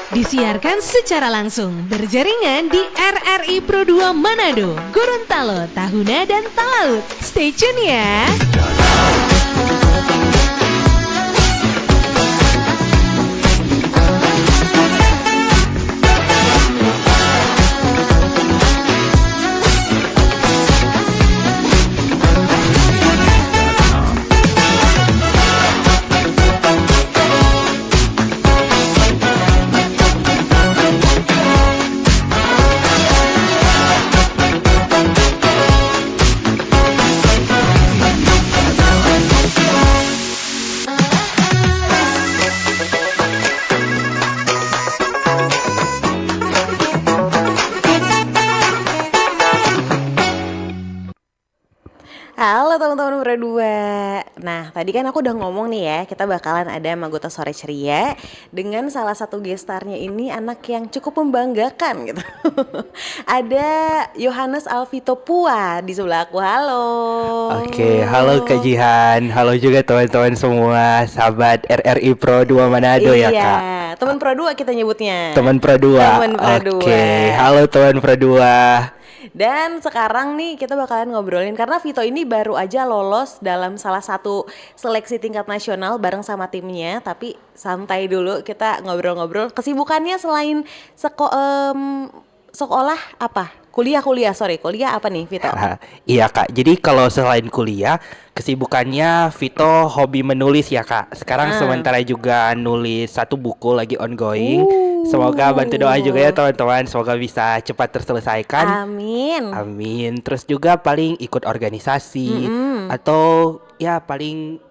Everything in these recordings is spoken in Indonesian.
Disiarkan secara langsung berjaringan di RRI Pro 2 Manado, Gorontalo, Tahuna, dan Talaut. Stay tune ya! Halo teman-teman berdua. Nah, tadi kan aku udah ngomong nih ya, kita bakalan ada Magota Sore Ceria dengan salah satu gestarnya ini anak yang cukup membanggakan gitu. Ada Yohanes Alvito Pua di sebelah aku. Halo. Oke, halo Kak Jihan, halo juga teman-teman semua, sahabat RRI Pro 2 Manado ya Kak. Iya, teman Pro 2 kita nyebutnya. Teman Pro 2. Teman Pro 2. Oke, halo teman Pro 2. Dan sekarang nih kita bakalan ngobrolin karena Vito ini baru aja lolos dalam salah satu seleksi tingkat nasional bareng sama timnya. Tapi santai dulu, kita ngobrol-ngobrol kesibukannya selain sekolah apa? Kuliah apa nih Vito? Iya Kak, jadi kalau selain kuliah, kesibukannya Vito hobi menulis ya Kak. Sekarang sementara juga nulis satu buku lagi ongoing. Semoga bantu doa juga ya teman-teman, semoga bisa cepat terselesaikan. Amin. Amin. Terus juga paling ikut organisasi atau ya paling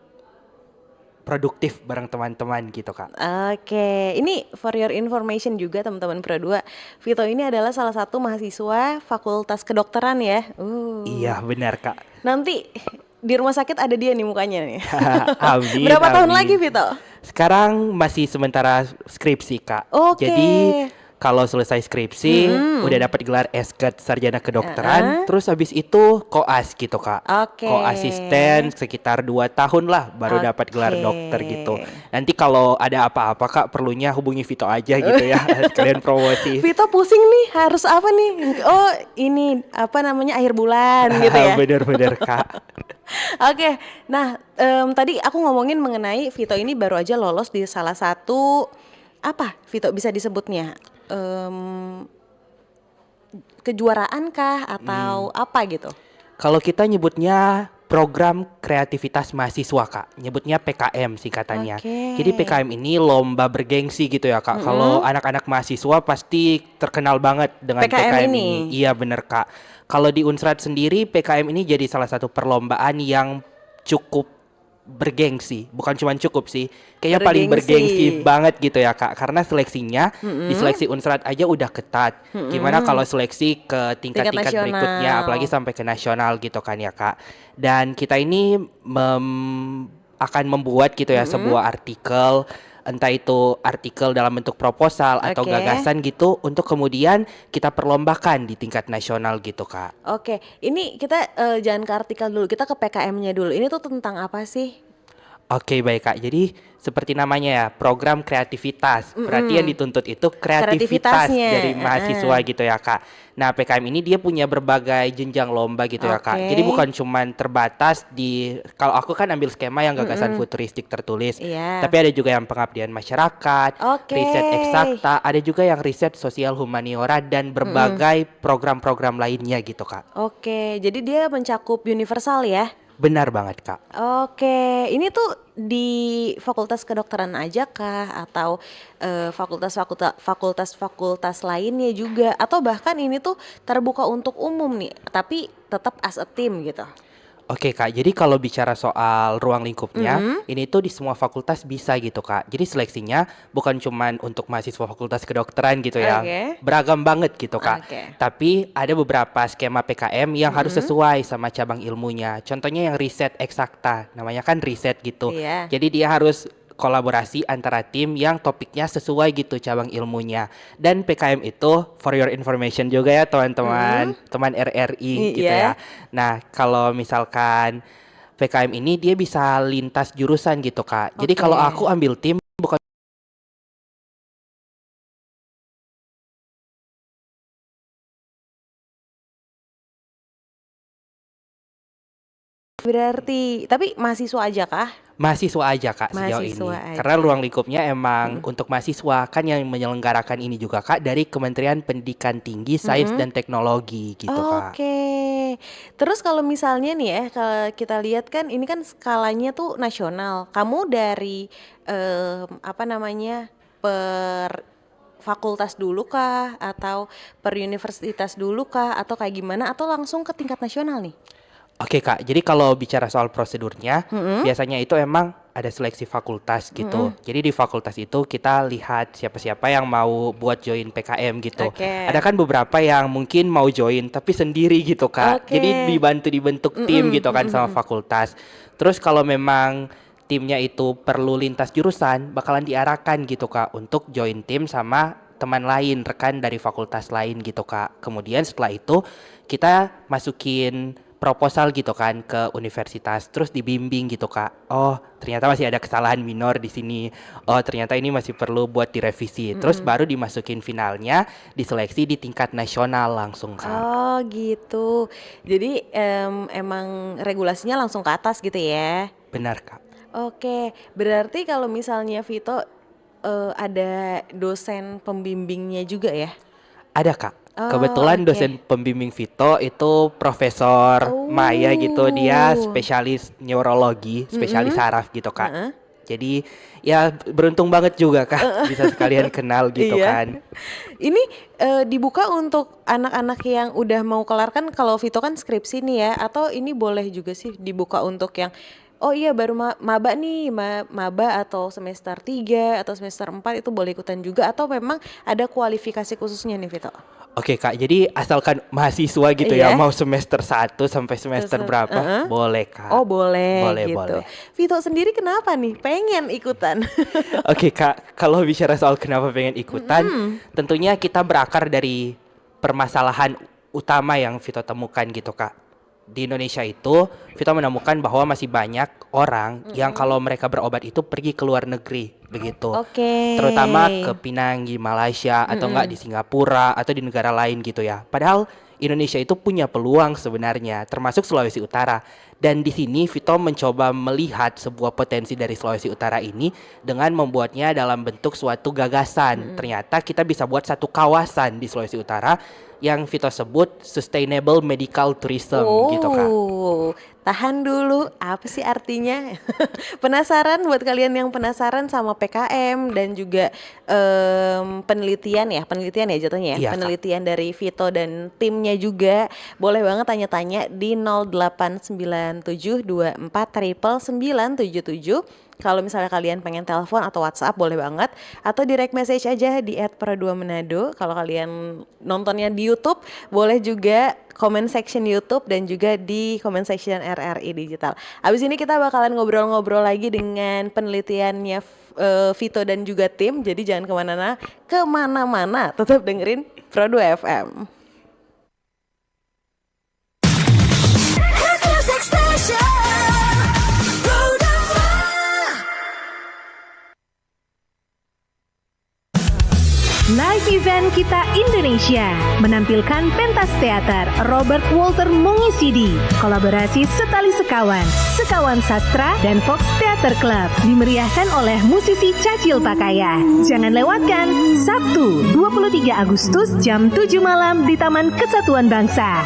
produktif bareng teman-teman gitu Kak. Oke, ini for your information juga teman-teman Pro 2. Vito ini adalah salah satu mahasiswa Fakultas Kedokteran ya. Iya benar Kak. Nanti di rumah sakit ada dia nih mukanya nih. Amin. Berapa tahun amin. lagi Vito? Sekarang masih sementara skripsi Kak. Oke. Jadi kalau selesai skripsi udah dapat gelar S.Ket Sarjana Kedokteran, terus habis itu koas gitu Kak. Oke. Koasisten sekitar 2 tahun lah baru dapat gelar dokter gitu. Nanti kalau ada apa-apa Kak perlunya hubungi Vito aja gitu ya. Kalian promosi. Vito pusing nih, harus apa nih? Oh, ini apa namanya akhir bulan gitu ya. Bener-bener Kak. Oke, nah tadi aku ngomongin mengenai Vito ini baru aja lolos di salah satu apa Vito bisa disebutnya kejuaraan kah atau apa gitu? Kalau kita nyebutnya program kreativitas mahasiswa Kak, nyebutnya PKM singkatannya. Oke. Jadi PKM ini lomba bergengsi gitu ya Kak. Kalau anak-anak mahasiswa pasti terkenal banget dengan PKM PKM ini. ini. Iya bener Kak. Kalau di Unsrat sendiri PKM ini jadi salah satu perlombaan yang cukup bergengsi, bukan cuma cukup sih, kayaknya paling bergengsi banget gitu ya Kak, karena seleksinya di seleksi Unsrat aja udah ketat. Gimana kalau seleksi ke tingkat-tingkat berikutnya, apalagi sampai ke nasional gitu kan ya Kak. Dan kita ini akan membuat gitu ya sebuah artikel, entah itu artikel dalam bentuk proposal atau gagasan gitu, untuk kemudian kita perlombakan di tingkat nasional gitu Kak. Oke, ini kita jangan ke artikel dulu, kita ke PKM-nya dulu. Ini tuh tentang apa sih? Oke baik Kak, jadi seperti namanya ya, program kreativitas. Berarti yang dituntut itu kreativitas dari mahasiswa gitu ya Kak. Nah PKM ini dia punya berbagai jenjang lomba gitu ya Kak. Jadi bukan cuman terbatas di, kalau aku kan ambil skema yang gagasan futuristik tertulis, tapi ada juga yang pengabdian masyarakat, riset eksakta, ada juga yang riset sosial humaniora, dan berbagai program-program lainnya gitu Kak. Oke, jadi dia mencakup universal ya? Benar banget Kak. Oke, ini tuh di fakultas kedokteran aja kah atau fakultas-fakultas lainnya juga, atau bahkan ini tuh terbuka untuk umum nih, tapi tetap as a team gitu? Oke Kak, jadi kalau bicara soal ruang lingkupnya, ini tuh di semua fakultas bisa gitu Kak. Jadi seleksinya bukan cuman untuk mahasiswa fakultas kedokteran gitu ya, beragam banget gitu Kak. Tapi ada beberapa skema PKM yang harus sesuai sama cabang ilmunya. Contohnya yang riset eksakta, namanya kan riset gitu. Jadi dia harus kolaborasi antara tim yang topiknya sesuai gitu cabang ilmunya. Dan PKM itu for your information juga ya teman-teman, teman RRI gitu ya. Nah, kalau misalkan PKM ini dia bisa lintas jurusan gitu Kak. Jadi kalau aku ambil tim Berarti, tapi mahasiswa aja kah? Mahasiswa aja Kak sejauh ini. Mahasiswa Karena aja. ruang lingkupnya emang untuk mahasiswa kan yang menyelenggarakan ini juga Kak dari Kementerian Pendidikan Tinggi, Sains dan Teknologi gitu Kak. Oke. Terus kalau misalnya nih ya, kalau kita lihat kan ini kan skalanya tuh nasional. Kamu dari apa namanya, per fakultas dulu kah, atau per universitas dulu kah, atau kayak gimana, atau langsung ke tingkat nasional nih? Oke Kak, jadi kalau bicara soal prosedurnya, biasanya itu emang ada seleksi fakultas gitu. Jadi di fakultas itu kita lihat siapa-siapa yang mau buat join PKM gitu. Oke. Ada kan beberapa yang mungkin mau join tapi sendiri gitu Kak. Oke. Jadi dibentuk tim gitu kan sama fakultas. Terus kalau memang timnya itu perlu lintas jurusan, bakalan diarahkan gitu Kak untuk join tim sama teman lain, rekan dari fakultas lain gitu Kak. Kemudian setelah itu kita masukin proposal gitu kan ke universitas, terus dibimbing gitu Kak. Oh, ternyata masih ada kesalahan minor di sini. Oh, ternyata ini masih perlu buat direvisi. Terus baru dimasukin finalnya, diseleksi di tingkat nasional langsung Kak. Oh gitu. Jadi emang regulasinya langsung ke atas gitu ya? Benar Kak. Oke, berarti kalau misalnya Vito ada dosen pembimbingnya juga ya? Ada Kak. Oh, Kebetulan oke. dosen pembimbing Vito itu Profesor Maya gitu. Dia spesialis neurologi, spesialis saraf gitu Kak. Jadi ya beruntung banget juga Kak bisa sekalian kenal gitu Iya. kan. Ini dibuka untuk anak-anak yang udah mau kelar, kan kalau Vito kan skripsi nih ya, atau ini boleh juga sih dibuka untuk yang oh iya baru maba nih, maba atau semester 3 atau semester 4 itu boleh ikutan juga, atau memang ada kualifikasi khususnya nih Vito? Oke Kak, jadi asalkan mahasiswa gitu Iya. ya, mau semester 1 sampai semester berapa, boleh Kak. Oh boleh, Boleh, gitu. boleh. Vito sendiri kenapa nih pengen ikutan? Oke Kak, kalau bicara soal kenapa pengen ikutan, tentunya kita berakar dari permasalahan utama yang Vito temukan gitu Kak. Di Indonesia itu, Vito menemukan bahwa masih banyak orang yang kalau mereka berobat itu pergi ke luar negeri, begitu. Oke. Terutama ke Pinang di Malaysia atau enggak di Singapura atau di negara lain gitu ya. Padahal Indonesia itu punya peluang sebenarnya, termasuk Sulawesi Utara. Dan di sini Vito mencoba melihat sebuah potensi dari Sulawesi Utara ini dengan membuatnya dalam bentuk suatu gagasan. Ternyata kita bisa buat satu kawasan di Sulawesi Utara yang Vito sebut Sustainable Medical Tourism gitu Kak. Tahan dulu, apa sih artinya? Penasaran buat kalian yang penasaran sama PKM dan juga penelitian ya jatuhnya ya, Iya, Kak. penelitian dari Vito dan timnya juga, boleh banget tanya-tanya di 0897249977. Kalau misalnya kalian pengen telepon atau WhatsApp boleh banget, atau direct message aja di @pro2manado. Kalau kalian nontonnya di YouTube boleh juga comment section YouTube dan juga di comment section RRI Digital. Abis ini kita bakalan ngobrol-ngobrol lagi dengan penelitiannya Vito dan juga tim. Jadi jangan kemana-mana, tetap dengerin Pro2 FM. Live event kita Indonesia menampilkan pentas teater Robert Walter mengisi di kolaborasi Setali Sekawan, Sekawan Sastra dan Fox Theater Club, dimeriahkan oleh musisi Cacil Takaya. Jangan lewatkan Sabtu 23 Agustus jam 7 malam di Taman Kesatuan Bangsa.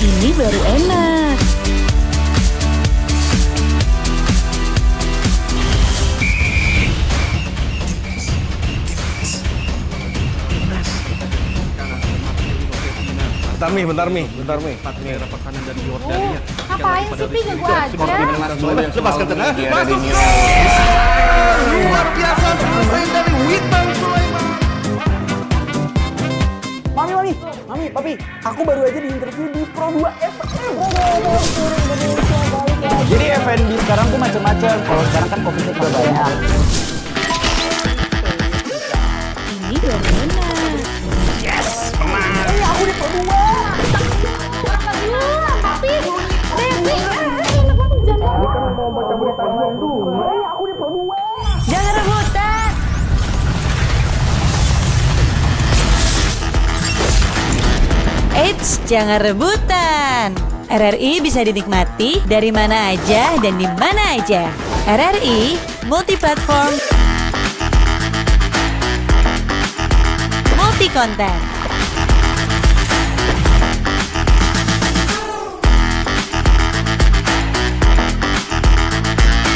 Ini baru enak. Bentar Mi. Ngapain sih Pi, gak gua aja. Lepaskan tenang. Masuk gol! Luar biasa pemain dari Witan Sulaiman. Mami, Papi, aku baru aja diinterview di Pro2 FM. Jadi F&B sekarang tuh macam-macam. Kalau sekarang kan kopi udah banyak. Ini baru enak. Aku di Pro2. Tapi, Devi, enak banget jangan. Mau baca berita dulu. Aku di Pro2. Jangan Eits, jangan rebutan. RRI bisa dinikmati dari mana aja dan di mana aja. RRI multi-platform, multi-konten.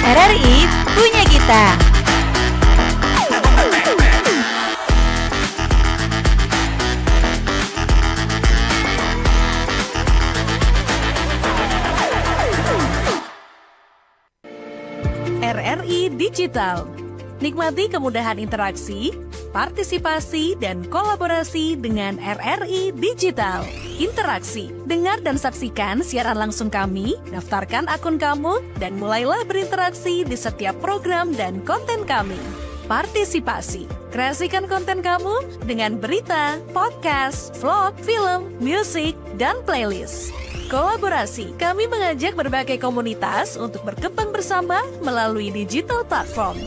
RRI punya kita. RRI Digital. Nikmati kemudahan interaksi, partisipasi, dan kolaborasi dengan RRI Digital. Interaksi, dengar dan saksikan siaran langsung kami, daftarkan akun kamu, dan mulailah berinteraksi di setiap program dan konten kami. Partisipasi, kreasikan konten kamu dengan berita, podcast, vlog, film, musik, dan playlist. Kolaborasi, kami mengajak berbagai komunitas untuk berkembang bersama melalui digital platform.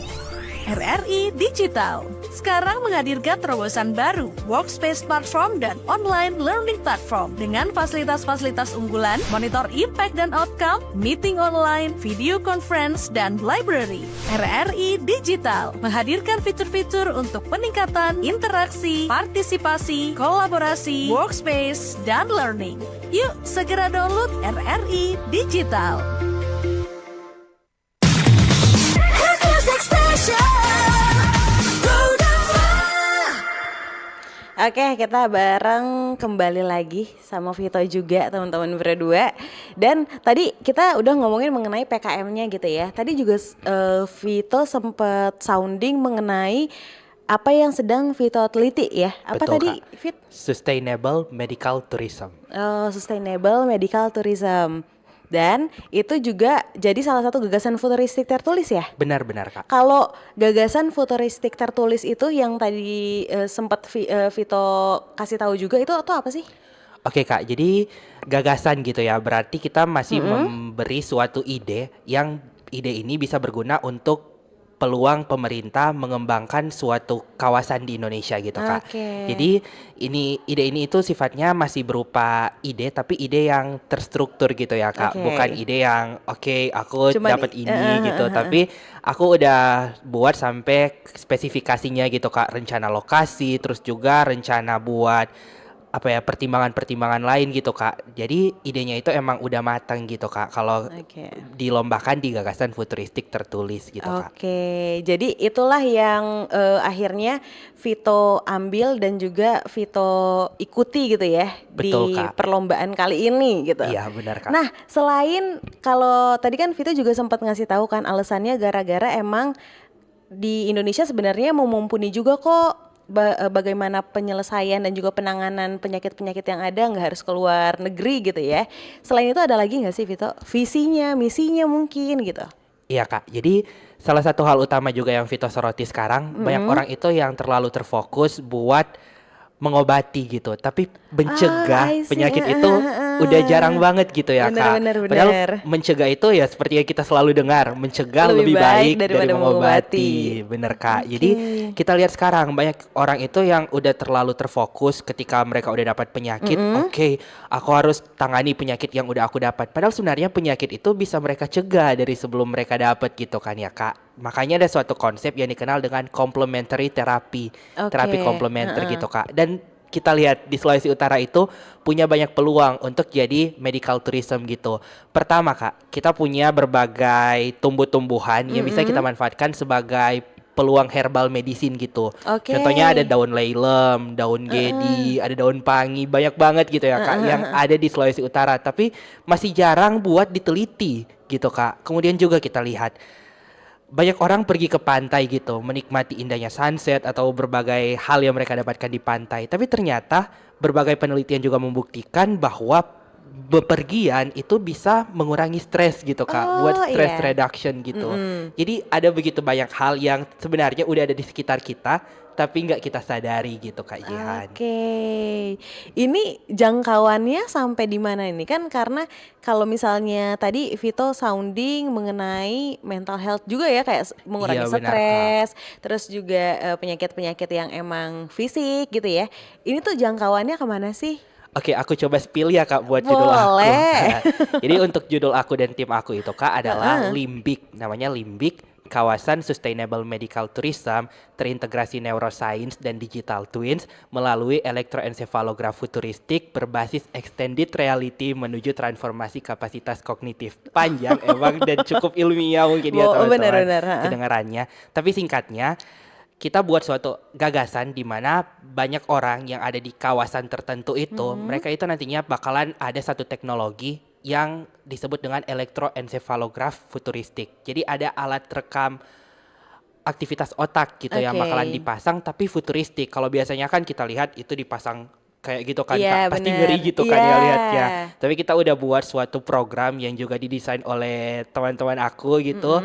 RRI Digital sekarang menghadirkan terobosan baru, workspace platform dan online learning platform dengan fasilitas-fasilitas unggulan, monitor impact dan outcome, meeting online, video conference, dan library. RRI Digital menghadirkan fitur-fitur untuk peningkatan interaksi, partisipasi, kolaborasi, workspace, dan learning. Yuk, segera download RRI Digital. Oke, kita bareng kembali lagi sama Vito juga teman-teman berdua. Dan tadi kita udah ngomongin mengenai PKM-nya gitu ya. Tadi juga Vito sempat sounding mengenai apa yang sedang Vito teliti ya. Apa Betul, tadi, Kak. Fit? Sustainable Medical Tourism. Sustainable Medical Tourism. Dan itu juga jadi salah satu gagasan futuristik tertulis ya? Benar-benar, Kak. Kalau gagasan futuristik tertulis itu yang tadi sempat Vito kasih tahu juga itu atau apa sih? Oke, Kak, jadi gagasan gitu ya, berarti kita masih memberi suatu ide yang ide ini bisa berguna untuk peluang pemerintah mengembangkan suatu kawasan di Indonesia gitu, Kak. Jadi ide ini itu sifatnya masih berupa ide, tapi ide yang terstruktur gitu ya, Kak. Bukan ide yang aku dapat ini gitu, tapi aku udah buat sampai spesifikasinya gitu, Kak. Rencana lokasi, terus juga rencana buat pertimbangan-pertimbangan lain gitu, Kak. Jadi idenya itu emang udah matang gitu, Kak. Kalau dilombakan di gagasan futuristik tertulis gitu, Kak. Jadi itulah yang akhirnya Vito ambil dan juga Vito ikuti gitu ya. Betul, di Kak. perlombaan kali ini gitu. Iya, benar, Kak. Nah, selain kalau tadi kan Vito juga sempat ngasih tahu kan alasannya gara-gara emang di Indonesia sebenarnya mau mumpuni juga kok bagaimana penyelesaian dan juga penanganan penyakit-penyakit yang ada, nggak harus keluar negeri gitu ya. Selain itu ada lagi nggak sih Vito? Visinya, misinya mungkin gitu. Iya, Kak, jadi salah satu hal utama juga yang Vito soroti sekarang, banyak orang itu yang terlalu terfokus buat mengobati gitu, tapi mencegah penyakit itu udah jarang banget gitu ya, Kak. Padahal mencegah itu ya seperti yang kita selalu dengar, mencegah lebih baik dari mengobati. Bener, Kak. Jadi kita lihat sekarang banyak orang itu yang udah terlalu terfokus ketika mereka udah dapat penyakit. Aku harus tangani penyakit yang udah aku dapat. Padahal sebenarnya penyakit itu bisa mereka cegah dari sebelum mereka dapat gitu kan ya, Kak. Makanya ada suatu konsep yang dikenal dengan complementary therapy, terapi komplementer gitu, Kak. Dan kita lihat di Sulawesi Utara itu punya banyak peluang untuk jadi medical tourism gitu. Pertama, Kak, kita punya berbagai tumbuh-tumbuhan yang bisa kita manfaatkan sebagai peluang herbal medicine gitu. Contohnya ada daun laylem, daun gedi, ada daun pangi, banyak banget gitu ya, Kak, yang ada di Sulawesi Utara, tapi masih jarang buat diteliti gitu, Kak. Kemudian juga kita lihat banyak orang pergi ke pantai gitu, menikmati indahnya sunset atau berbagai hal yang mereka dapatkan di pantai. Tapi ternyata berbagai penelitian juga membuktikan bahwa bepergian itu bisa mengurangi stres gitu, Kak, buat stress reduction gitu. Jadi ada begitu banyak hal yang sebenarnya udah ada di sekitar kita, tapi nggak kita sadari gitu, Kak Jihan. Ini jangkauannya sampai di mana ini? Kan karena kalau misalnya tadi Vito sounding mengenai mental health juga ya, kayak mengurangi stres, terus juga penyakit-penyakit yang emang fisik gitu ya. Ini tuh jangkauannya kemana sih? Oke, aku coba spill ya Kak buat judul aku. Boleh. Jadi untuk judul aku dan tim aku itu Kak adalah Limbik. Namanya Limbik, Kawasan Sustainable Medical Tourism terintegrasi neuroscience dan digital twins melalui elektroencephalograf futuristik berbasis extended reality menuju transformasi kapasitas kognitif. Panjang emang dan cukup ilmiah mungkin ya teman-teman Benar-benar. kedengarannya. Tapi singkatnya, kita buat suatu gagasan di mana banyak orang yang ada di kawasan tertentu itu, mereka itu nantinya bakalan ada satu teknologi yang disebut dengan elektroencephalograf futuristik. Jadi ada alat rekam aktivitas otak gitu yang bakalan dipasang tapi futuristik. Kalau biasanya kan kita lihat itu dipasang kayak gitu kan Kak, pasti ngeri gitu kan ya lihatnya. Tapi kita udah buat suatu program yang juga didesain oleh teman-teman aku gitu.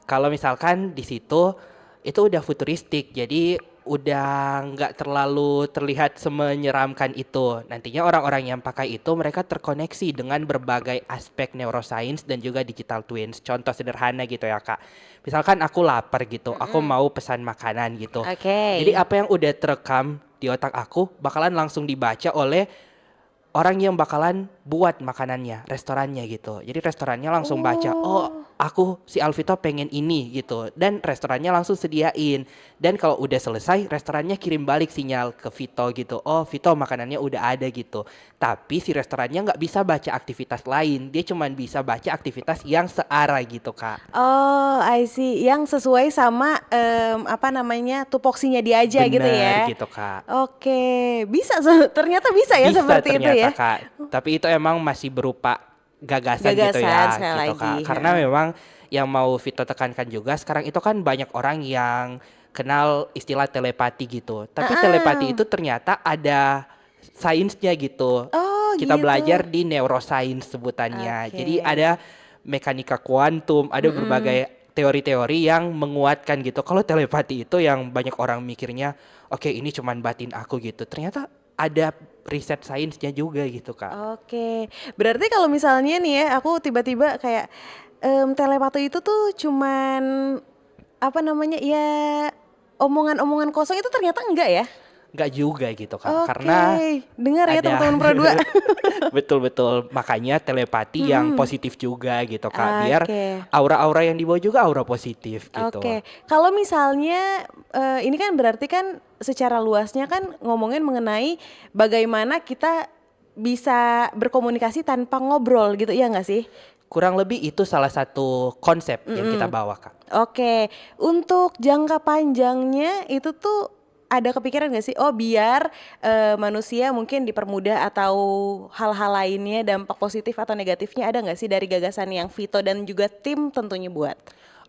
Kalau misalkan di situ itu udah futuristik, jadi udah nggak terlalu terlihat semenyeramkan itu. Nantinya orang-orang yang pakai itu mereka terkoneksi dengan berbagai aspek neuroscience dan juga digital twins. Contoh sederhana gitu ya Kak, misalkan aku lapar gitu, aku mau pesan makanan gitu. Jadi apa yang udah terekam di otak aku bakalan langsung dibaca oleh orang yang bakalan buat makanannya, restorannya gitu. Jadi restorannya langsung baca, oh aku si Alvito pengen ini gitu. Dan restorannya langsung sediain. Dan kalau udah selesai, restorannya kirim balik sinyal ke Vito gitu. Oh Vito makanannya udah ada gitu. Tapi si restorannya nggak bisa baca aktivitas lain. Dia cuma bisa baca aktivitas yang searah gitu Kak. Oh, I see. Yang sesuai sama tupoksinya dia aja gitu ya. Bener gitu Kak. Oke, bisa ternyata bisa ya seperti itu ya. Kak. Tapi itu emang masih berupa gagasan gitu ya gitu Kak. Karena memang yang mau Vito tekankan juga sekarang itu kan banyak orang yang kenal istilah telepati gitu. Tapi telepati itu ternyata ada sainsnya gitu. Kita belajar di neuroscience sebutannya. Jadi ada mekanika kuantum, ada berbagai teori-teori yang menguatkan gitu. Kalau telepati itu yang banyak orang mikirnya, oke, ini cuman batin aku gitu. Ternyata ada riset sainsnya juga gitu Kak. Oke, berarti kalau misalnya nih ya, aku tiba-tiba kayak telepati itu tuh cuman ya omongan-omongan kosong, itu ternyata enggak ya? Enggak juga gitu Kak, karena dengar ya teman-teman Pro 2. Betul-betul, makanya telepati yang positif juga gitu Kak, biar aura-aura yang dibawa juga aura positif gitu. Kalau misalnya ini kan berarti kan secara luasnya kan ngomongin mengenai bagaimana kita bisa berkomunikasi tanpa ngobrol gitu, ya nggak sih? Kurang lebih itu salah satu konsep yang kita bawa Kak. Oke, untuk jangka panjangnya itu tuh ada kepikiran gak sih, biar manusia mungkin dipermudah atau hal-hal lainnya, dampak positif atau negatifnya ada gak sih dari gagasan yang Vito dan juga tim tentunya buat?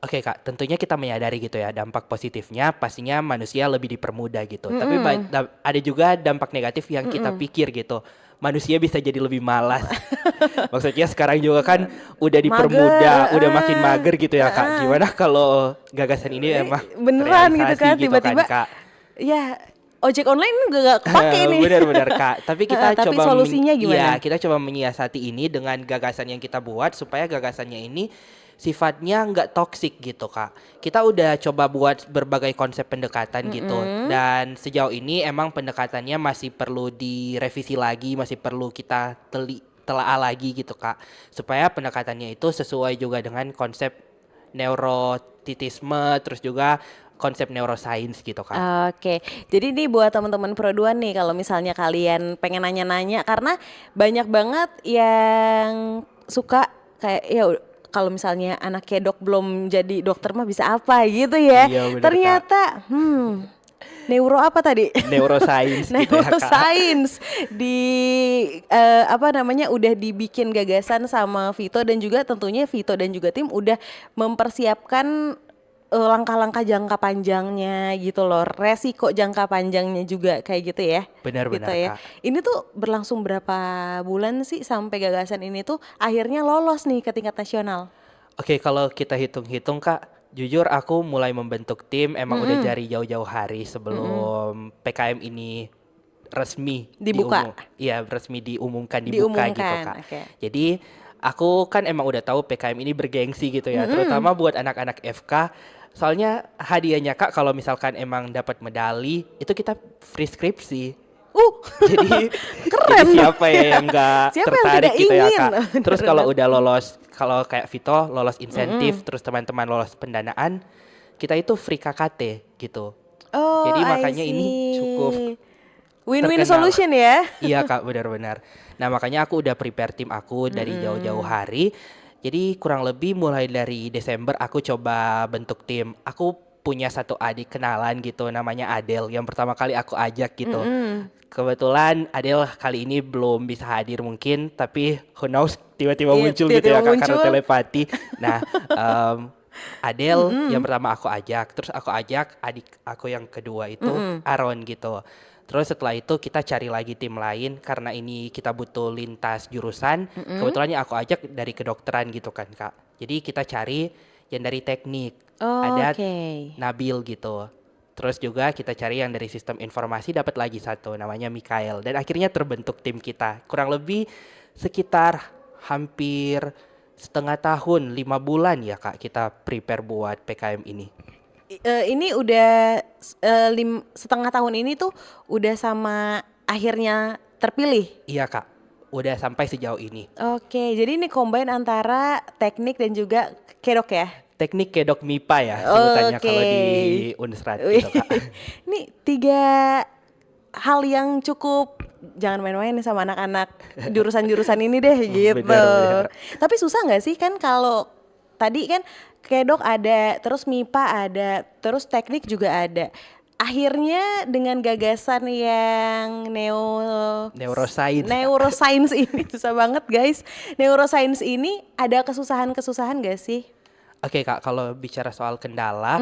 Oke Kak, tentunya kita menyadari gitu ya dampak positifnya pastinya manusia lebih dipermudah gitu. Tapi ada juga dampak negatif yang kita pikir gitu. Manusia bisa jadi lebih malas. Maksudnya sekarang juga kan udah dipermudah, udah makin mager gitu ya Kak. Gimana kalau gagasan ini emang beneran gitu kan, tiba-tiba Kak? Ya ojek online gak kepake nih. Benar-benar Kak. Tapi kita tapi coba solusinya gimana? kita coba menyiasati ini dengan gagasan yang kita buat supaya gagasannya ini sifatnya nggak toksik gitu Kak. Kita udah coba buat berbagai konsep pendekatan gitu. Dan sejauh ini emang pendekatannya masih perlu direvisi lagi, masih perlu kita telaah lagi gitu Kak. Supaya pendekatannya itu sesuai juga dengan konsep neurotitisme, terus juga konsep neuroscience gitu Kak. Oke, jadi nih buat teman-teman Pro 2 nih, kalau misalnya kalian pengen nanya-nanya, karena banyak banget yang suka kayak ya kalau misalnya anaknya dok belum jadi dokter mah bisa apa gitu ya. Iya, bener, ternyata neuro apa tadi? Neuroscience gitu ya Kak. Neuroscience udah dibikin gagasan sama Vito, dan juga tentunya Vito dan juga tim udah mempersiapkan langkah-langkah jangka panjangnya gitu loh, resiko jangka panjangnya juga kayak gitu ya. Benar-benar gitu ya. Kak. Ini tuh berlangsung berapa bulan sih sampai gagasan ini tuh akhirnya lolos nih ke tingkat nasional? Oke, kalau kita hitung-hitung Kak, jujur aku mulai membentuk tim emang udah dari jauh-jauh hari sebelum PKM ini resmi dibuka. Resmi diumumkan gitu Kak. Jadi aku kan emang udah tahu PKM ini bergengsi gitu ya, terutama buat anak-anak FK. Soalnya hadiahnya Kak kalau misalkan emang dapat medali itu kita free skripsi. Jadi, Keren. jadi siapa ya yang nggak Siapa yang tertarik tidak gitu ya ingin? Kak. Terus kalau udah lolos, kalau kayak Vito lolos insentif, terus teman-teman lolos pendanaan, kita itu free KKT gitu. Oh, Jadi I makanya ini see. cukup Win-win terkenal. solution ya. Iya Kak, benar-benar. Nah makanya aku udah prepare tim aku dari jauh-jauh hari. Jadi kurang lebih mulai dari Desember aku coba bentuk tim. Aku punya satu adik kenalan gitu namanya Adel yang pertama kali aku ajak gitu. Kebetulan Adel kali ini belum bisa hadir mungkin, tapi who knows tiba-tiba Iya, muncul gitu tiba-tiba ya Kak, karena muncul. telepati. Nah, Adel yang pertama aku ajak, terus aku ajak adik aku yang kedua itu Aaron gitu. Terus setelah itu kita cari lagi tim lain karena ini kita butuh lintas jurusan. Kebetulan yang aku ajak dari kedokteran gitu kan Kak. Jadi kita cari yang dari teknik. Oh, Ada oke. Nabil gitu. Terus juga kita cari yang dari sistem informasi, dapat lagi satu namanya Mikael. Dan akhirnya terbentuk tim kita. Kurang lebih sekitar hampir setengah tahun, 5 bulan ya Kak kita prepare buat PKM ini. Ini udah setengah tahun ini tuh udah sama akhirnya terpilih. Iya Kak, udah sampai sejauh ini. Oke, jadi ini combine antara teknik dan juga kedok ya. Teknik kedok MIPA ya sebutannya Oke. kalau di Unsrat gitu Kak. Ini 3 hal yang cukup, jangan main-main nih sama anak-anak jurusan-jurusan ini deh gitu. Bener. Tapi susah nggak sih kan kalau tadi kan kedok ada, terus MIPA ada, terus teknik juga ada. Akhirnya dengan gagasan yang neuroscience ini susah banget guys. Neuroscience ini ada kesusahan-kesusahan gak sih? Oke Kak, kalau bicara soal kendala,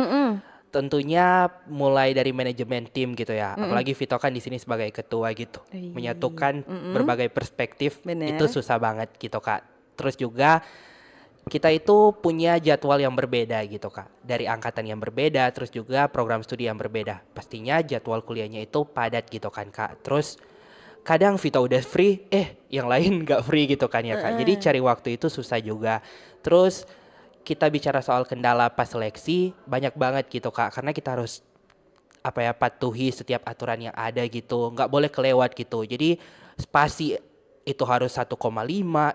tentunya mulai dari manajemen tim gitu ya. Apalagi Vito kan di sini sebagai ketua gitu, menyatukan berbagai perspektif. Bener. Itu susah banget gitu Kak. Terus juga kita itu punya jadwal yang berbeda gitu Kak. Dari angkatan yang berbeda, terus juga program studi yang berbeda. Pastinya jadwal kuliahnya itu padat gitu kan Kak. Terus kadang Vito udah free, yang lain nggak free gitu kan ya Kak. Jadi cari waktu itu susah juga. Terus kita bicara soal kendala pas seleksi banyak banget gitu Kak, karena kita harus patuhi setiap aturan yang ada gitu, nggak boleh kelewat gitu. Jadi spasi itu harus 1,5,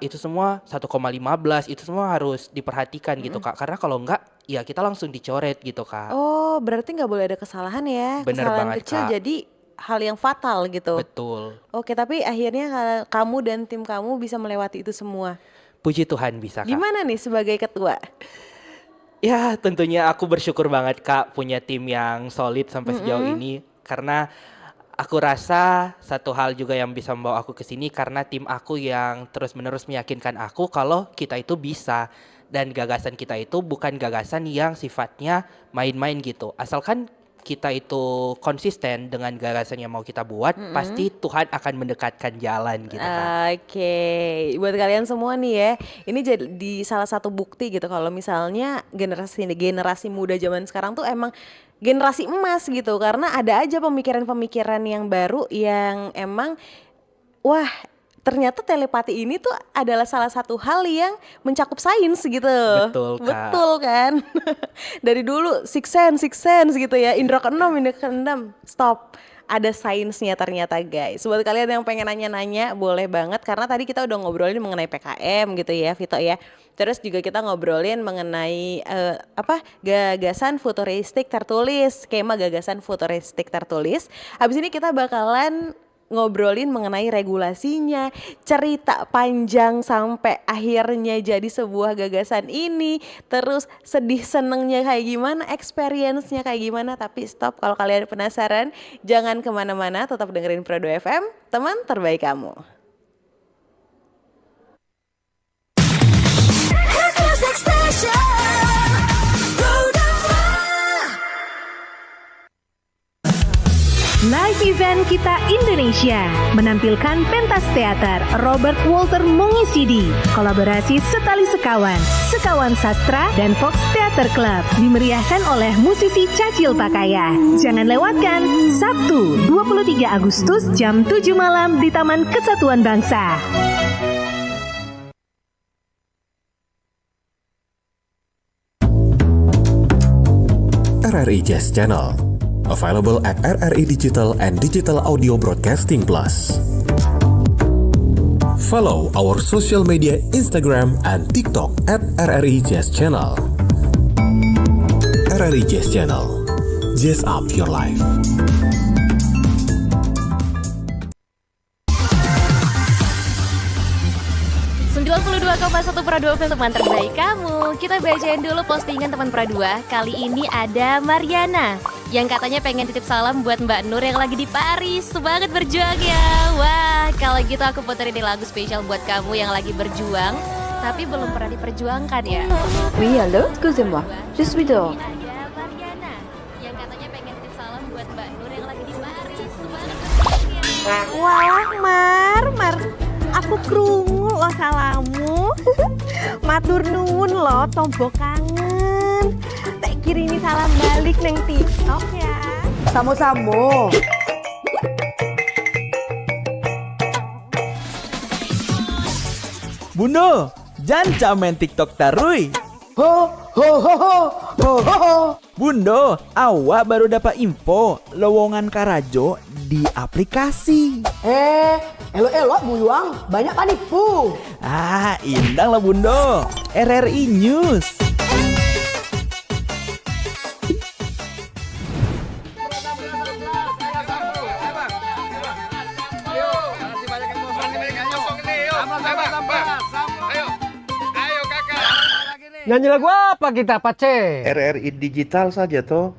itu semua 1,15, itu semua harus diperhatikan gitu Kak, karena kalau nggak ya kita langsung dicoret gitu Kak. Oh, berarti nggak boleh ada kesalahan ya? Bener Kesalahan banget, kecil Kak. jadi hal yang fatal gitu. Betul. Oke, tapi akhirnya kamu dan tim kamu bisa melewati itu semua. Puji Tuhan bisa Kak. Gimana nih sebagai ketua? Ya tentunya aku bersyukur banget Kak punya tim yang solid sampai sejauh ini. Karena aku rasa satu hal juga yang bisa membawa aku ke sini karena tim aku yang terus-menerus meyakinkan aku kalau kita itu bisa. Dan gagasan kita itu bukan gagasan yang sifatnya main-main gitu. Asalkan kita itu konsisten dengan gagasan yang mau kita buat, pasti Tuhan akan mendekatkan jalan gitu Kak. Oke, buat kalian semua nih ya, ini jadi salah satu bukti gitu kalau misalnya generasi muda zaman sekarang tuh emang generasi emas gitu, karena ada aja pemikiran-pemikiran yang baru yang emang wah, ternyata telepati ini tuh adalah salah satu hal yang mencakup sains gitu. Betul, Kak. Betul kan? Dari dulu six sense gitu ya, indra keenam, stop. Ada sainsnya ternyata guys. Buat kalian yang pengen nanya-nanya boleh banget, karena tadi kita udah ngobrolin mengenai PKM gitu ya Vito ya. Terus juga kita ngobrolin mengenai gagasan futuristik tertulis, skema gagasan futuristik tertulis. Habis ini kita bakalan ngobrolin mengenai regulasinya, cerita panjang sampai akhirnya jadi sebuah gagasan ini, terus sedih senengnya kayak gimana, experience-nya kayak gimana. Tapi stop, kalau kalian penasaran jangan kemana-mana, tetap dengerin Pro 2 FM, teman terbaik kamu. Live event kita Indonesia menampilkan pentas teater Robert Walter mengisi di kolaborasi Setali Sekawan, Sekawan Sastra dan Fox Theater Club, dimeriahkan oleh musisi Cacil Pakaya. Jangan lewatkan Sabtu 23 Agustus jam 7 malam di Taman Kesatuan Bangsa. RRI Jazz Channel Available at RRI Digital and Digital Audio Broadcasting Plus. Follow our social media Instagram and TikTok at RRI Jazz Channel. RRI Jazz Channel. Jazz up your life. 92,1 Pro 2 film teman terbaik kamu. Kita bacain dulu postingan teman Pro 2. Kali ini ada Mariana yang katanya pengen titip salam buat Mbak Nur yang lagi di Paris. Semangat berjuang ya. Wah, kalau gitu aku puterin lagu spesial buat kamu yang lagi berjuang tapi belum pernah diperjuangkan ya. Oui, allô, excusez-moi. Je suis dehors. Ada Mariana yang katanya pengen titip salam buat Mbak Nur yang lagi di Paris. Semangat berjuang ya. Wah, Mar. Aku krungu lo salamu. Matur nuwun lo tombo kangen. Tak kirimi salam balik neng TikTok ya. Samo-samo. Bundo, jangan main TikTok tarui. Ho ho ho ho ho ho ho. Bundo, awak baru dapat info lowongan Karajo di aplikasi. Elo-elo buyuang, banyak panipu. Ah, indang lah Bundo. RRI News. Nyanyi lagu apa kita, Pace? RRI Digital saja toh.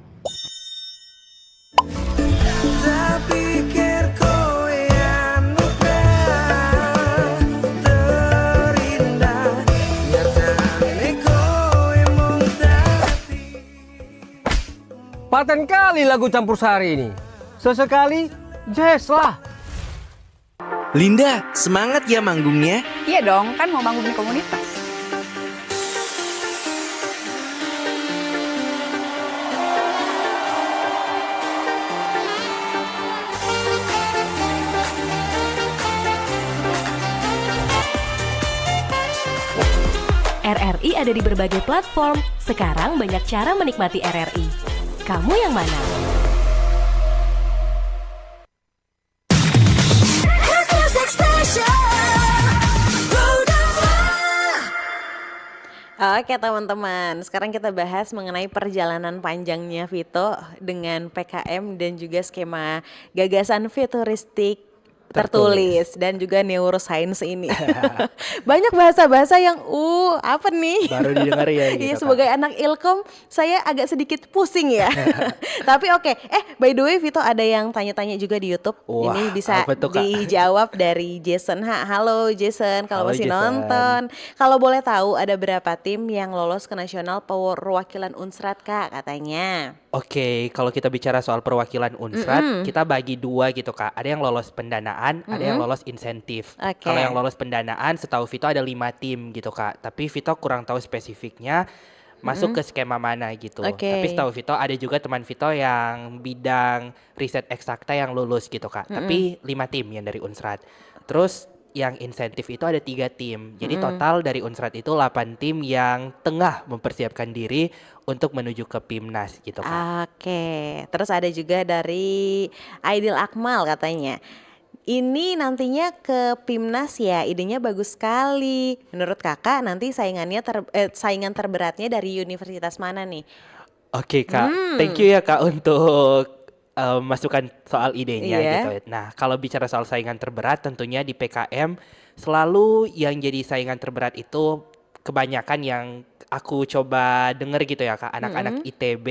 Paten kali lagu campur sari ini. Sesekali jazz lah. Linda, semangat ya manggungnya. Iya dong, kan mau manggung di komunitas. RRI ada di berbagai platform. Sekarang banyak cara menikmati RRI. Kamu yang mana? Oke teman-teman, sekarang kita bahas mengenai perjalanan panjangnya Vito dengan PKM dan juga skema gagasan futuristik tertulis dan juga neuroscience ini. Banyak bahasa-bahasa yang apa nih? Baru didengar ya gitu. Iya, sebagai anak Ilkom saya agak sedikit pusing ya. Tapi oke. By the way Vito, ada yang tanya-tanya juga di YouTube. Wah, ini bisa tuh, dijawab dari Jason. Halo Jason, kalau masih Jason. nonton. Kalau boleh tahu ada berapa tim yang lolos ke nasional perwakilan Unsrat Kak katanya? Oke, kalau kita bicara soal perwakilan Unsrat, kita bagi dua gitu Kak. Ada yang lolos pendanaan, ada yang lolos insentif. Kalau yang lolos pendanaan, setahu Vito ada 5 tim gitu Kak. Tapi Vito kurang tahu spesifiknya masuk ke skema mana gitu. Tapi setahu Vito ada juga teman Vito yang bidang riset eksakta yang lulus gitu Kak. Tapi 5 tim yang dari Unsrat. Terus yang insentif itu ada 3 tim. Jadi total dari Unsrat itu 8 tim yang tengah mempersiapkan diri untuk menuju ke PIMNAS gitu Kak. Oke, terus ada juga dari Aidil Akmal katanya. Ini nantinya ke PIMNAS ya, idenya bagus sekali. Menurut Kakak nanti saingan terberatnya dari universitas mana nih? Oke Kak, thank you ya Kak untuk masukan soal idenya gitu. Nah, kalau bicara soal saingan terberat tentunya di PKM selalu yang jadi saingan terberat itu kebanyakan yang aku coba denger gitu ya Kak, anak-anak ITB,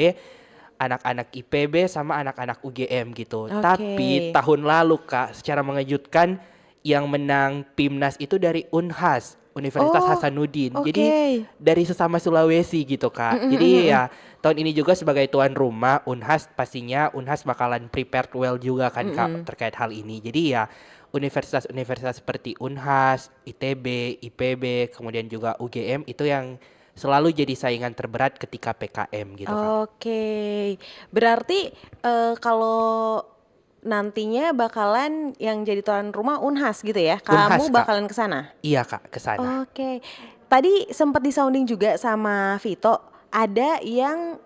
anak-anak IPB sama anak-anak UGM gitu. Tapi tahun lalu Kak, secara mengejutkan yang menang PIMNAS itu dari Unhas, Universitas Hasanuddin. Jadi dari sesama Sulawesi gitu Kak. Jadi ya tahun ini juga sebagai tuan rumah Unhas, pastinya Unhas bakalan prepared well juga kan Kak terkait hal ini. Jadi ya universitas-universitas seperti Unhas, ITB, IPB, kemudian juga UGM itu yang selalu jadi saingan terberat ketika PKM gitu Kak. Oke, berarti kalau nantinya bakalan yang jadi tuan rumah Unhas gitu ya? Kamu Unhas, bakalan ke sana? Iya Kak, ke sana. Oke, tadi sempat disounding juga sama Vito, ada yang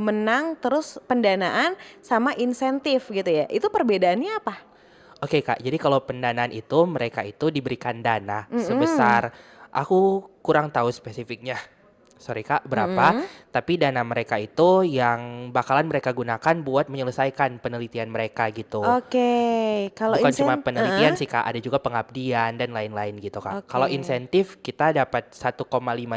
menang terus pendanaan sama insentif gitu ya. Itu perbedaannya apa? Oke Kak, jadi kalau pendanaan itu mereka itu diberikan dana sebesar, aku kurang tahu spesifiknya, sorry Kak, berapa, tapi dana mereka itu yang bakalan mereka gunakan buat menyelesaikan penelitian mereka gitu. Oke, kalau Bukan cuma penelitian sih Kak, ada juga pengabdian dan lain-lain gitu Kak. Kalau insentif kita dapat 1,5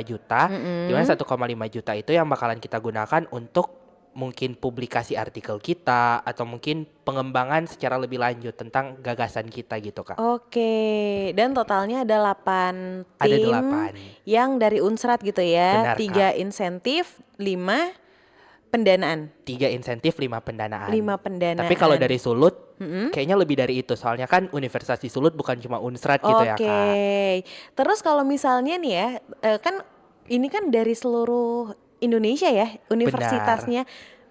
juta, di mana 1,5 juta itu yang bakalan kita gunakan untuk mungkin publikasi artikel kita atau mungkin pengembangan secara lebih lanjut tentang gagasan kita gitu Kak. Oke, dan totalnya ada 8 Ada tim 8. yang dari Unsrat gitu ya. Benar, 3 insentif, 5 pendanaan. 3 insentif, 5 pendanaan. 5 pendanaan. Tapi kalau dari Sulut, kayaknya lebih dari itu. Soalnya kan Universitas di Sulut bukan cuma Unsrat gitu ya Kak. Oke, terus kalau misalnya nih ya, kan ini kan dari seluruh Indonesia ya, universitasnya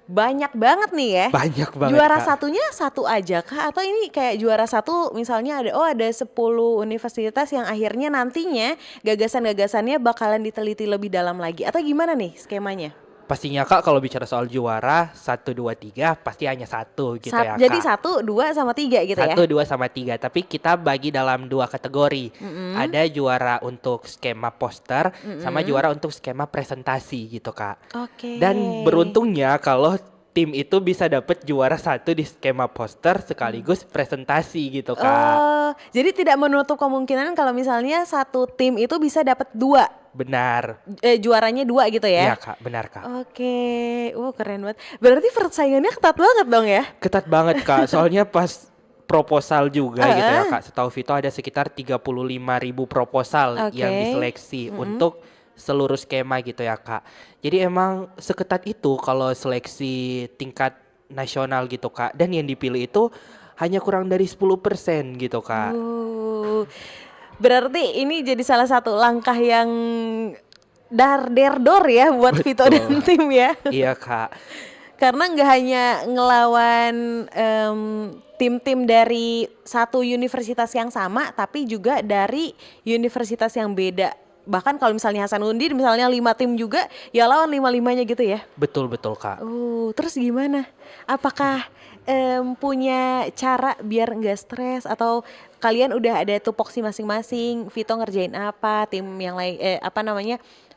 banyak banget nih ya. Banyak banget Juara Kak. satunya satu aja kah? Atau ini kayak juara satu misalnya ada 10 universitas yang akhirnya nantinya gagasan-gagasannya bakalan diteliti lebih dalam lagi. Atau gimana nih skemanya? Pastinya Kak kalau bicara soal juara 1, 2, 3 pasti hanya 1 gitu ya Kak. Jadi 1, 2 sama 3 gitu ya? 1, 2 sama 3, tapi kita bagi dalam 2 kategori. Ada juara untuk skema poster sama juara untuk skema presentasi gitu Kak. Oke. Dan beruntungnya kalau tim itu bisa dapet juara 1 di skema poster sekaligus presentasi gitu Kak. Jadi tidak menutup kemungkinan kalau misalnya satu tim itu bisa dapat 2. Benar. Juaranya 2 gitu ya? Iya Kak, benar Kak. Oke, keren banget. Berarti persaingannya ketat banget dong ya? Ketat banget Kak, soalnya pas proposal juga gitu ya Kak. Setahu Vito ada sekitar 35.000 proposal yang diseleksi untuk seluruh skema gitu ya Kak. Jadi emang seketat itu kalau seleksi tingkat nasional gitu Kak. Dan yang dipilih itu hanya kurang dari 10% gitu Kak. Berarti ini jadi salah satu langkah yang dor ya buat Vito dan tim ya. Iya Kak. Karena nggak hanya ngelawan tim-tim dari satu universitas yang sama, tapi juga dari universitas yang beda. Bahkan kalau misalnya Hasanuddin misalnya 5 tim juga, ya lawan 5-5-nya gitu ya. Betul Kak. Terus gimana? Apakah punya cara biar nggak stres atau kalian udah ada tupoksi masing-masing? Vito ngerjain apa, tim yang lain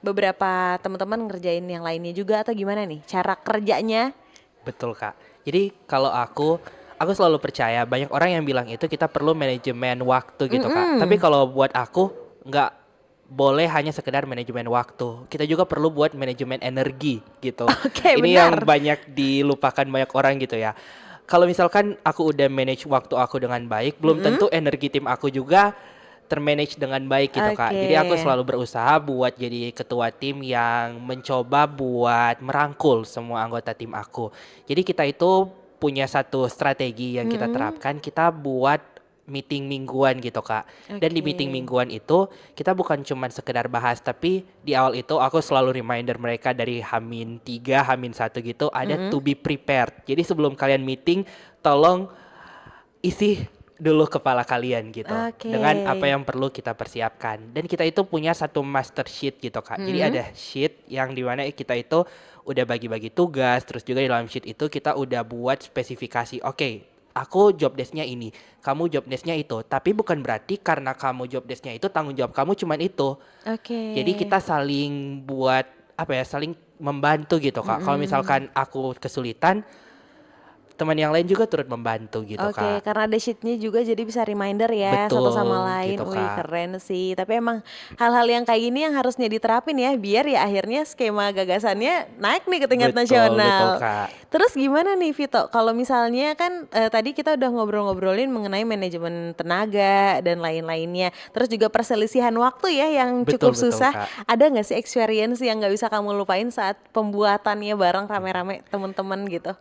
beberapa teman-teman ngerjain yang lainnya juga atau gimana nih cara kerjanya? Betul Kak. Jadi kalau aku selalu percaya banyak orang yang bilang itu kita perlu manajemen waktu gitu Kak. Tapi kalau buat aku nggak boleh hanya sekedar manajemen waktu. Kita juga perlu buat manajemen energi gitu. Ini benar. yang banyak dilupakan banyak orang gitu ya. Kalau misalkan aku udah manage waktu aku dengan baik, belum tentu energi tim aku juga termanage dengan baik gitu Kak. Jadi aku selalu berusaha buat jadi ketua tim yang mencoba buat merangkul semua anggota tim aku. Jadi kita itu punya satu strategi yang kita terapkan, kita buat meeting mingguan gitu Kak. Dan di meeting mingguan itu kita bukan cuma sekedar bahas, tapi di awal itu aku selalu reminder mereka dari H-3, H-1 gitu ada to be prepared. Jadi sebelum kalian meeting tolong isi dulu kepala kalian gitu dengan apa yang perlu kita persiapkan. Dan kita itu punya satu master sheet gitu Kak. Jadi ada sheet yang dimana kita itu udah bagi-bagi tugas, terus juga di dalam sheet itu kita udah buat spesifikasi. Aku job desk-nya ini, kamu job desk-nya itu. Tapi bukan berarti karena kamu job desk-nya itu tanggung jawab kamu cuman itu. Jadi kita saling buat saling membantu gitu Kak. Kalau misalkan aku kesulitan, teman yang lain juga turut membantu gitu Kak. Karena ada sheet-nya juga jadi bisa reminder ya. Betul, satu sama lain. gitu, Wih Kak. keren sih. Tapi emang hal-hal yang kayak gini yang harusnya diterapin ya biar ya akhirnya skema gagasannya naik nih ke tingkat nasional. Betul Kak. Terus gimana nih Vito? Kalau misalnya kan tadi kita udah ngobrol-ngobrolin mengenai manajemen tenaga dan lain-lainnya. Terus juga perselisihan waktu ya yang cukup Betul, susah. Kak. Ada nggak sih experience yang nggak bisa kamu lupain saat pembuatannya bareng rame-rame teman-teman gitu?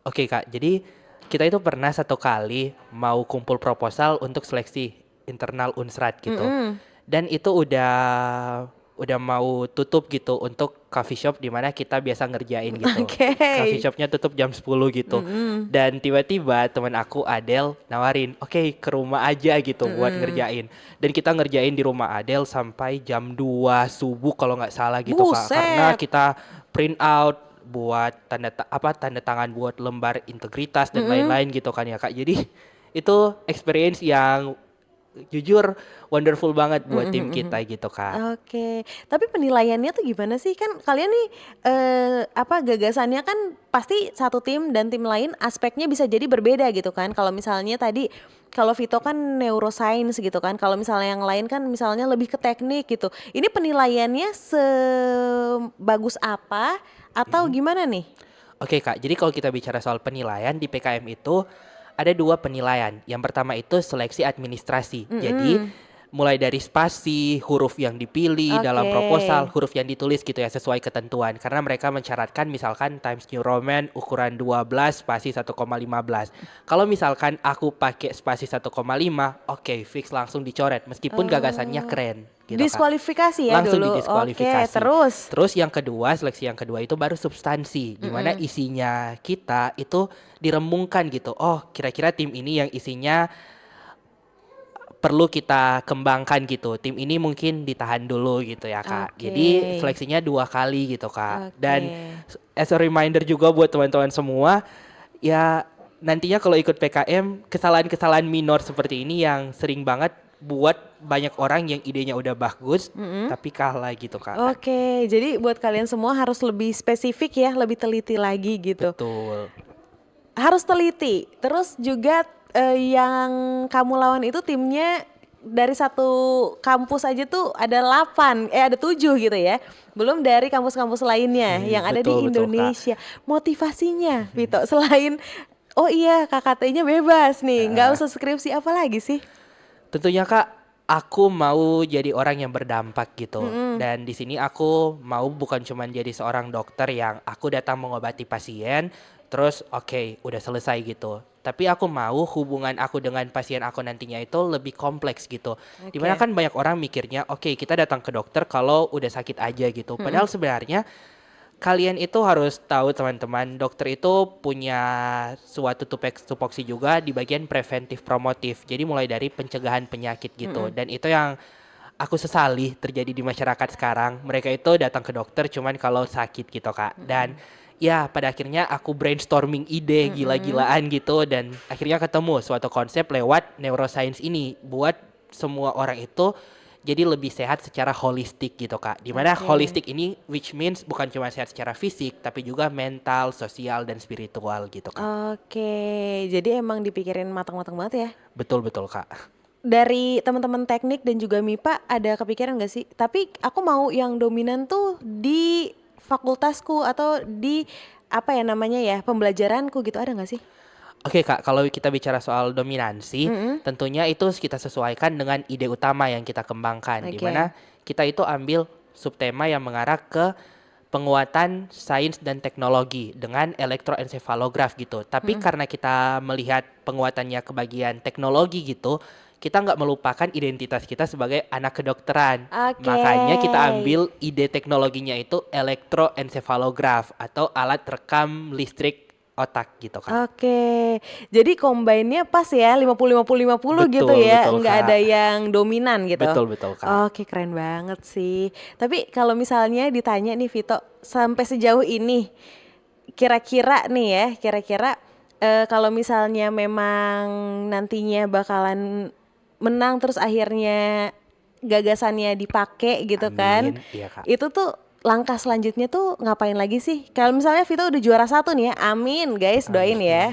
Oke Kak, jadi kita itu pernah satu kali mau kumpul proposal untuk seleksi internal Unsrat gitu. Dan itu udah udah mau tutup gitu untuk coffee shop di mana kita biasa ngerjain gitu. Coffee shopnya tutup jam 10 gitu. Dan tiba-tiba teman aku Adele nawarin, oke, ke rumah aja gitu buat ngerjain. Dan kita ngerjain di rumah Adele sampai jam 2 subuh kalau nggak salah gitu Kak. Karena kita print out buat tanda tangan buat lembar integritas dan lain-lain gitu kan ya Kak. Jadi itu experience yang jujur wonderful banget buat tim kita gitu Kak. Oke, tapi penilaiannya tuh gimana sih? Kan kalian nih gagasannya kan pasti satu tim dan tim lain aspeknya bisa jadi berbeda gitu kan. Kalau misalnya tadi kalau Vito kan neuroscience gitu kan. Kalau misalnya yang lain kan misalnya lebih ke teknik gitu. Ini penilaiannya sebagus apa atau gimana nih? Oke Kak, jadi kalau kita bicara soal penilaian di PKM itu ada 2 penilaian. Yang pertama itu seleksi administrasi. Jadi mulai dari spasi, huruf yang dipilih dalam proposal, huruf yang ditulis gitu ya sesuai ketentuan. Karena mereka mensyaratkan misalkan Times New Roman ukuran 12 spasi 1,15. Kalau misalkan aku pakai spasi 1,5, oke, fix langsung dicoret meskipun gagasannya keren. Gitu, diskualifikasi ya langsung dulu. didiskualifikasi. Oke, terus yang kedua, seleksi yang kedua itu baru substansi, di mana isinya kita itu dirembungkan gitu. Oh, kira-kira tim ini yang isinya perlu kita kembangkan gitu. Tim ini mungkin ditahan dulu gitu ya Kak. Jadi seleksinya 2 kali gitu Kak. Dan as a reminder juga buat teman-teman semua, ya nantinya kalau ikut PKM, kesalahan-kesalahan minor seperti ini yang sering banget buat banyak orang yang idenya udah bagus tapi kalah gitu Kak. Oke, jadi buat kalian semua harus lebih spesifik ya, lebih teliti lagi gitu. Betul. Harus teliti. Terus juga yang kamu lawan itu timnya dari satu kampus aja tuh ada 7 gitu ya. Belum dari kampus-kampus lainnya yang ada di Indonesia. Motivasinya Vito selain oh iya KKT-nya bebas nih, nggak usah skripsi, apa lagi sih? Tentunya Kak, aku mau jadi orang yang berdampak gitu. Dan di sini aku mau bukan cuma jadi seorang dokter yang aku datang mengobati pasien, terus oke, udah selesai gitu. Tapi aku mau hubungan aku dengan pasien aku nantinya itu lebih kompleks gitu. Dimana kan banyak orang mikirnya, oke, kita datang ke dokter kalau udah sakit aja gitu. Padahal sebenarnya kalian itu harus tahu teman-teman, dokter itu punya suatu tupoksi juga di bagian preventif promotif. Jadi mulai dari pencegahan penyakit gitu. Dan itu yang aku sesali terjadi di masyarakat sekarang. Mereka itu datang ke dokter cuman kalau sakit gitu Kak. Dan ya pada akhirnya aku brainstorming ide gila-gilaan gitu. Dan akhirnya ketemu suatu konsep lewat neuroscience ini. Buat semua orang itu jadi lebih sehat secara holistik gitu Kak. Dimana holistik ini which means bukan cuma sehat secara fisik tapi juga mental, sosial, dan spiritual gitu Kak. Oke, jadi emang dipikirin matang-matang banget ya. Betul-betul Kak. Dari teman-teman teknik dan juga MIPA ada kepikiran gak sih? Tapi aku mau yang dominan tuh di fakultasku atau di pembelajaranku gitu, ada gak sih? Oke Kak, kalau kita bicara soal dominansi, tentunya itu kita sesuaikan dengan ide utama yang kita kembangkan. Di mana kita itu ambil subtema yang mengarah ke penguatan sains dan teknologi dengan elektroencephalograf gitu. Tapi karena kita melihat penguatannya ke bagian teknologi gitu, kita nggak melupakan identitas kita sebagai anak kedokteran. Makanya kita ambil ide teknologinya itu elektroencephalograf atau alat rekam listrik otak gitu kan. Oke, jadi combine-nya pas ya 50-50 gitu ya, nggak ada yang dominan gitu. Betul Kak. Oke, keren banget sih. Tapi kalau misalnya ditanya nih Vito, sampai sejauh ini kira-kira kalau misalnya memang nantinya bakalan menang terus akhirnya gagasannya dipakai gitu. Kan, iya, Kak. Itu tuh langkah selanjutnya tuh ngapain lagi sih? Kalau misalnya Vito udah juara 1 nih ya, amin guys, doain ya.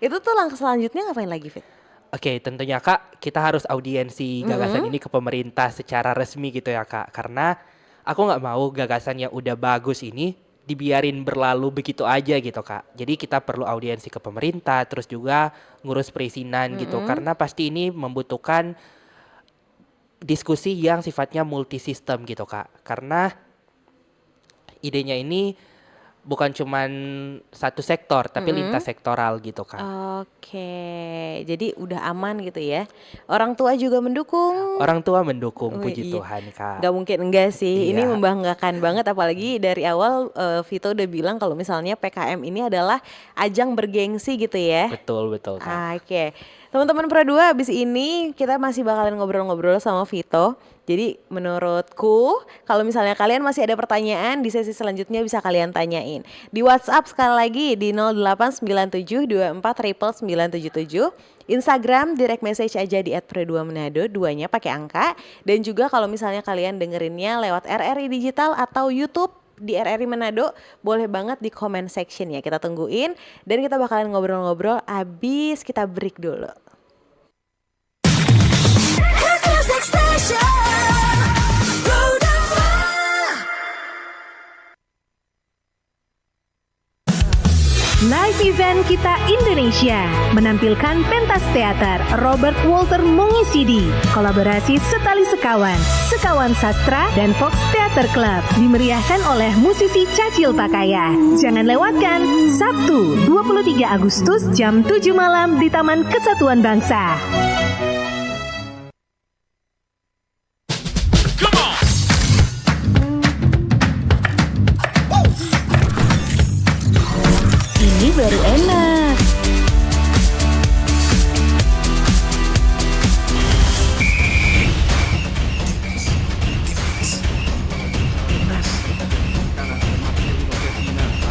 Itu tuh langkah selanjutnya ngapain lagi Vito? Oke, tentunya Kak, kita harus audiensi gagasan ini ke pemerintah secara resmi gitu ya Kak. Karena aku nggak mau gagasan yang udah bagus ini dibiarin berlalu begitu aja gitu Kak. Jadi kita perlu audiensi ke pemerintah, terus juga ngurus perizinan gitu. Karena pasti ini membutuhkan diskusi yang sifatnya multisistem gitu Kak. Karena idenya ini bukan cuman satu sektor tapi lintas sektoral gitu kan. Oke, jadi udah aman gitu ya. Orang tua juga mendukung. Orang tua mendukung, puji Tuhan Kak. Gak mungkin enggak sih, ini Iya. membanggakan banget apalagi dari awal Vito udah bilang kalau misalnya PKM ini adalah ajang bergengsi gitu ya. Betul Kak. Oke, teman-teman Pro 2 abis ini kita masih bakalan ngobrol-ngobrol sama Vito. Jadi menurutku kalau misalnya kalian masih ada pertanyaan di sesi selanjutnya bisa kalian tanyain. Di WhatsApp sekali lagi di 089724 Instagram direct message aja di @pro2manado, duanya pakai angka. Dan juga kalau misalnya kalian dengerinnya lewat RRI Digital atau YouTube di RRI Manado, boleh banget di comment section ya. Kita tungguin dan kita bakalan ngobrol-ngobrol abis kita break dulu. Live event kita Indonesia menampilkan pentas teater Robert Walter mengisi kolaborasi Setali Sekawan, Sekawan Sastra dan Fox Theater Club dimeriahkan oleh musisi Cacil Pakaya. Jangan lewatkan Sabtu 23 Agustus jam 7 malam di Taman Kesatuan Bangsa. Ini baru enak.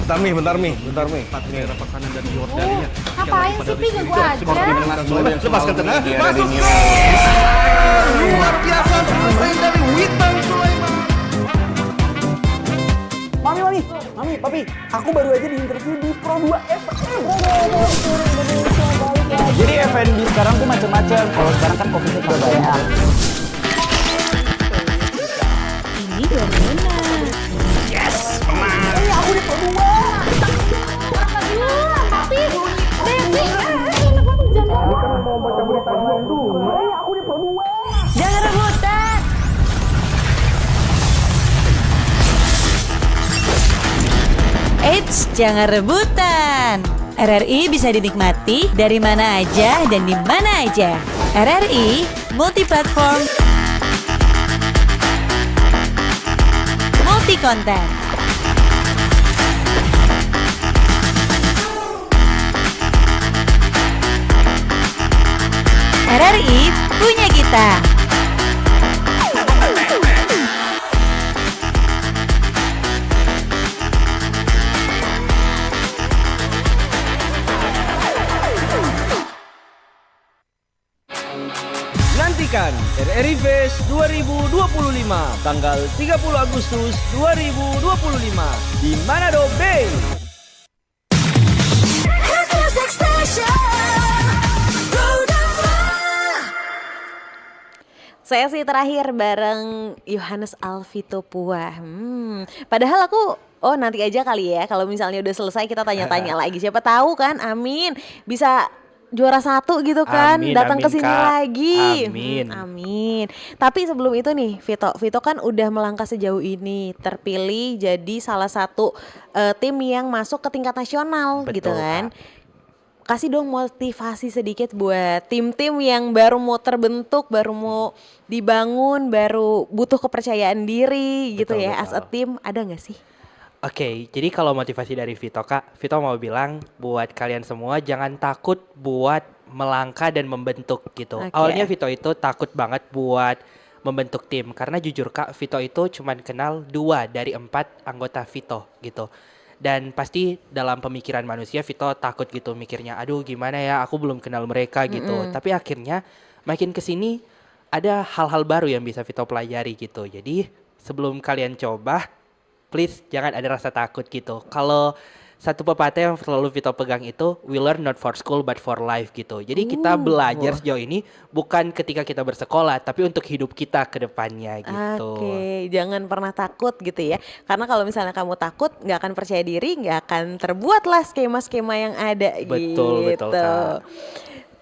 Bentar Mi. Ngapain sih Pi, gak gua aja. Lepaskan tengah. Masuk gol! Luar biasa pemain dari Witan Sulaiman. Mami, Papi, aku baru aja diinterview di Pro 2 FM. Jadi F&B sekarang tuh macam-macam. Kalau sekarang kan fokusnya Surabaya. Ini baru enak. Yes, menang. Aku di Pro 2. Tapi, Devi, Aku di Pro 2. Jangan rebutan. Eits, jangan rebutan. RRI bisa dinikmati dari mana aja dan di mana aja. RRI multiplatform, multi konten. RRI punya kita. Nantikan RRI Fest 2025 tanggal 30 Agustus 2025 di Manado Bay. Saya sih terakhir bareng Yohanes Alvito Puah. Padahal aku nanti aja kali ya kalau misalnya udah selesai kita tanya-tanya lagi. Siapa tahu kan, amin bisa juara 1 gitu kan, datang ke sini lagi. Amin. Tapi sebelum itu nih, Vito kan udah melangkah sejauh ini, terpilih jadi salah satu tim yang masuk ke tingkat nasional. Betul, gitu kan. Kak. Kasih dong motivasi sedikit buat tim-tim yang baru mau terbentuk, baru mau dibangun, baru butuh kepercayaan diri gitu ya. As a team, ada gak sih? Oke, jadi kalau motivasi dari Vito Kak, Vito mau bilang buat kalian semua jangan takut buat melangkah dan membentuk gitu. Awalnya Vito itu takut banget buat membentuk tim karena jujur Kak, Vito itu cuman kenal 2 dari 4 anggota Vito gitu. Dan pasti dalam pemikiran manusia Vito takut gitu mikirnya, aduh gimana ya aku belum kenal mereka gitu. Tapi akhirnya makin kesini ada hal-hal baru yang bisa Vito pelajari gitu. Jadi sebelum kalian coba, please jangan ada rasa takut gitu. Kalau satu pepatah yang selalu Vito pegang itu, we learn not for school but for life gitu. Jadi kita belajar sejauh ini bukan ketika kita bersekolah, tapi untuk hidup kita ke depannya gitu. Oke, jangan pernah takut gitu ya. Karena kalau misalnya kamu takut, nggak akan percaya diri, nggak akan terbuatlah skema-skema yang ada betul, gitu. Betul, Kak.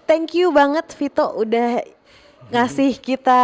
Thank you banget Vito udah ngasih kita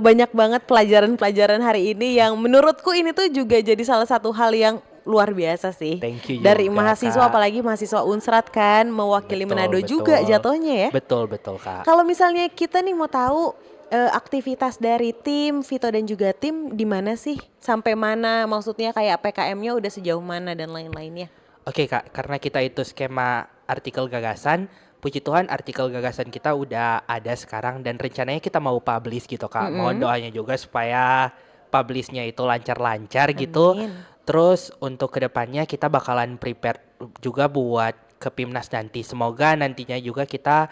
banyak banget pelajaran-pelajaran hari ini yang menurutku ini tuh juga jadi salah satu hal yang luar biasa sih. Thank you Dari juga, mahasiswa, Kak. apalagi mahasiswa Unsrat kan, mewakili Manado juga jatuhnya ya. Betul Kak. Kalau misalnya kita nih mau tahu aktivitas dari tim Vito dan juga tim di mana sih? Sampai mana? Maksudnya kayak PKM-nya udah sejauh mana dan lain-lainnya? Oke Kak, karena kita itu skema artikel gagasan, puji Tuhan artikel gagasan kita udah ada sekarang dan rencananya kita mau publish gitu Kak. Mohon doanya juga supaya publishnya itu lancar-lancar gitu. Terus untuk kedepannya kita bakalan prepare juga buat ke PIMNAS nanti. Semoga nantinya juga kita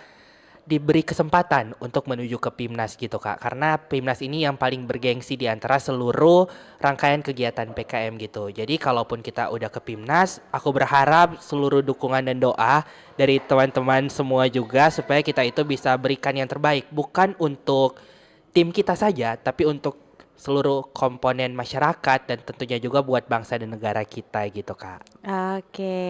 diberi kesempatan untuk menuju ke PIMNAS gitu Kak. Karena PIMNAS ini yang paling bergengsi di antara seluruh rangkaian kegiatan PKM gitu. Jadi kalaupun kita udah ke PIMNAS, aku berharap seluruh dukungan dan doa dari teman-teman semua juga supaya kita itu bisa berikan yang terbaik. Bukan untuk tim kita saja, tapi untuk seluruh komponen masyarakat dan tentunya juga buat bangsa dan negara kita gitu Kak. Oke,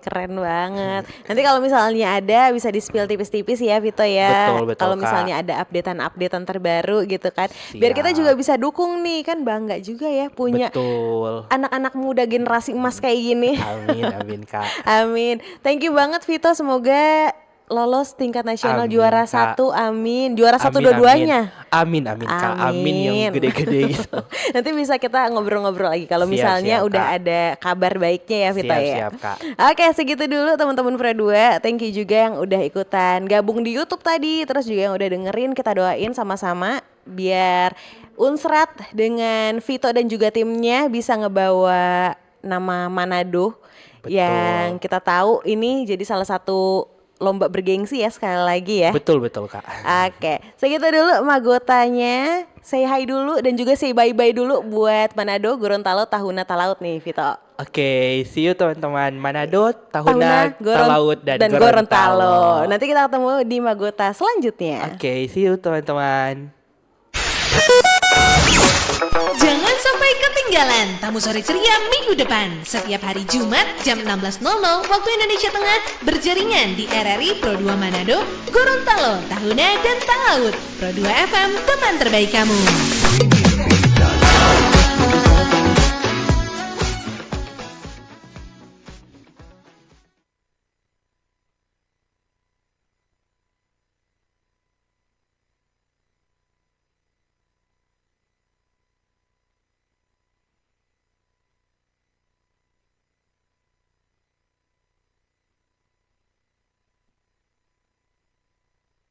keren banget. Nanti kalau misalnya ada bisa di-spill tipis-tipis ya Vito ya. Betul Kalau Kak. misalnya ada updatean terbaru gitu kan. Biar kita juga bisa dukung nih, kan bangga juga ya punya anak-anak muda generasi emas kayak gini. Amin Kak. Amin. Thank you banget Vito, semoga lolos tingkat nasional juara Kak. 1, amin. Juara 1 dua-duanya. Amin Kak, amin yang gede-gede gitu. Nanti bisa kita ngobrol-ngobrol lagi kalau misalnya siap, udah Kak. ada kabar baiknya ya Vita ya. Siap Kak. Oke, segitu dulu teman-teman Pro 2. Thank you juga yang udah ikutan gabung di YouTube tadi, terus juga yang udah dengerin. Kita doain sama-sama biar Unsrat dengan Vito dan juga timnya bisa ngebawa nama Manado. Yang kita tahu ini jadi salah satu lomba bergengsi ya sekali lagi ya. Betul Kak. Oke, segitu dulu magotanya. Say hi dulu dan juga say bye-bye dulu buat Manado, Gorontalo, Tahuna, Talaut nih Vito. Oke, see you teman-teman Manado, Tahuna, Talaut, dan Gorontalo. Nanti kita ketemu di Magota selanjutnya. Oke, see you teman-teman. Jangan sampai ketinggalan Tamu Sore Ceria minggu depan. Setiap hari Jumat jam 16.00 waktu Indonesia Tengah, berjaringan di RRI Pro 2 Manado, Gorontalo, Tahuna, dan Talaut. Pro 2 FM, teman terbaik kamu.